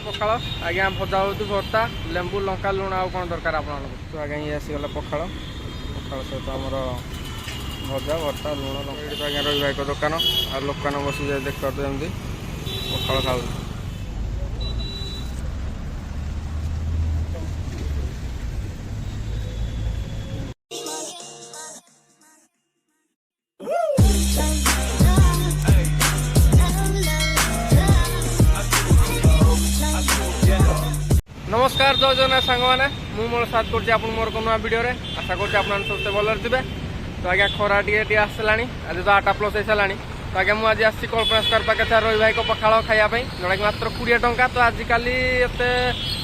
पखाड़ आज्ञा भजा हो भर्ता लेंबू लंका लुण आउ कौन दरकार आप आज्ञा ये आसीगला पखाड़ पखाड़ सहित आमर भजा भर्ता लुण लंका आज्ञा रही भाई दुकान आ लोकान बसी जाए देख पाते पखाड़ खाऊ नमस्कार जय जगन्नाथ सांग मैंने मुझे मोर साथ कर मोर को नुआ वीडियो रे आशा कर समस्ते भल थे तो आज्ञा खरा टे आसला आज तो 8 प्लस हो सारा तो आज्ञा मुझे आज कल्पना स्क्वायर पाखे रवि भाई को पखाड़ खायापी जोटा कि मात्र 20 टंका तो आजिकल एत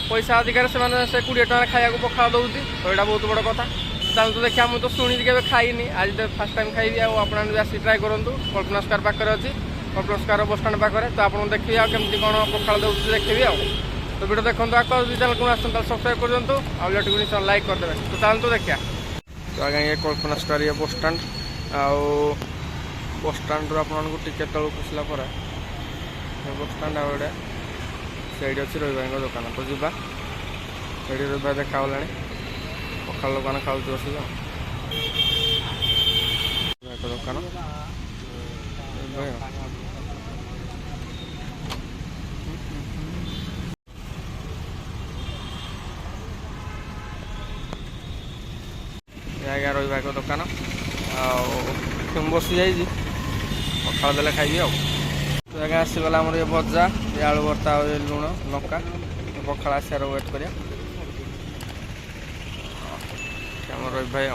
पैसा अधिकार से 20 टंका खाया पखाड़ दौर तो यहाँ बहुत बड़ कथा चल तो देखा मुझे तो शुणी के खाईनी आज तो फास्ट टाइम खाइबी आपड़ी आसी ट्राए करूँ कल्पना स्क्वायर पाखे अच्छी कल्पना स्क्वायर बस स्टाण पाखे तो आप देखिए आमती कौन पखाड़ दौर देखिए तो वीडियो देखो आगे चैनल को सब्सक्राइब कर दिंतु आगे लाइक करदे तो चलते देखिए तो आगे ये कल्पना स्क्वायर ये बस स्टाण बस स्टाण आपको टिके तलू खसला बस स्टाण आगे से अच्छी रवि भाई दुकान तो जीवा से रवि भाई देखा पखाड़ दुकान खाऊ बस दुकान आज्ञा रवि भाई दुकान बसी जाइए पखाड़ देले खाइबी तो आज्ञा आसीगला आमर ये भजा ये आलू भर्ता लुण लंका पखाड़ आसार वेट करिया रवि भाई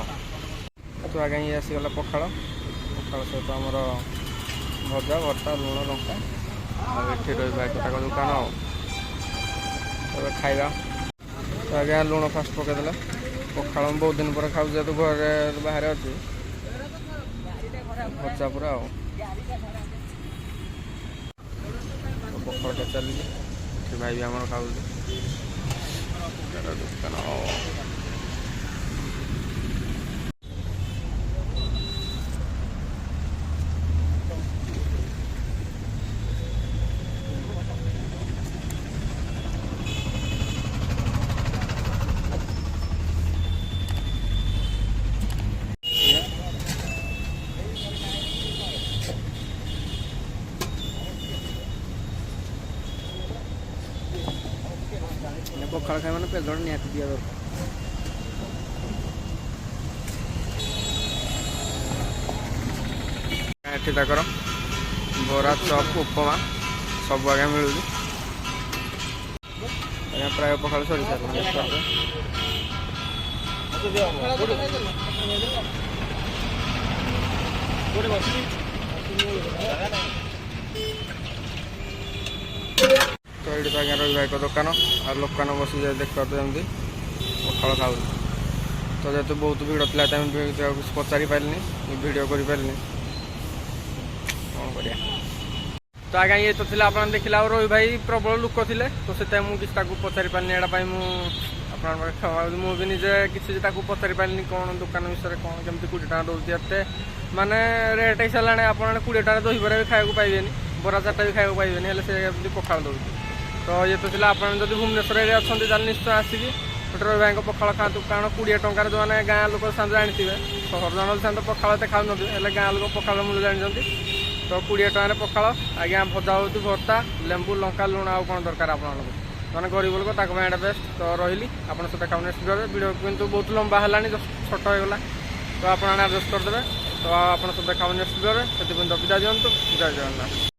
तो आज्ञा ये आसीगला पखाड़ पखाड़ सहित आमर भजा भर्ता लुण लंका ये रवि भाई कटा दुकान खाଇବା तो आज्ञा लुण फास्ट पकईदे पखाड़ बहुत दिन पर खाऊ जेहतु घर बाहर अच्छी भजा पूरा पखाड़ चलिए भाई भी आम खाऊ दुकान पखाड़ खाए मैंने पेट निहाती दिया दरकार एठी तक बरा चप उपमा सब आगे मिलूँ प्राय पखाड़ सरी सारे तो ये आज्ञा रवि भाई दुकान और लोकान बसी जाए देख पाते पखाड़ खाऊ तो जेहतु बहुत भिड़ था किसी पचारि पारे भिडियो कर कौन कर तो आज्ञा ये तो आप देखला रवि भाई प्रबल लोक थे तो से मुझे पचारि पारे यहाँ मुझे निजे किसी पचारि पारे कौन दुकान विषय कौन कमी 20 टका दूसरी एत माने रेट हो सारा आप 20 टका दहीबरा भी खाया पाइबे बरा चार्टा भी खाया पाइबे से पखाड़ दौर तो ये तो आप भुवनेश्वर एरिया अच्छा निश्चय आसिकी गोटे रवि भाई पखाड़ खातु कारण 20 टकर जो मैंने गाँ लोक जानी थे सहर जन तो पखाड़ एत खाऊ ना गाँ लोक पखाड़ मूल्य जानते तो 20 टकर पखाड़ आज्ञा भजा हो भर्ता लेंबू लंका लुण आउ कौन दरकार आप मैंने गरीब लोक ताकि बेस्ट तो रही आप देखा नेक्स्ट वीडियो कितु बहुत लंबा है छोट होगा तो आप एडजस्ट करदे तो आप देखा नेक्स्ट वीडियो से विदा दिंतु जय जगन्नाथ।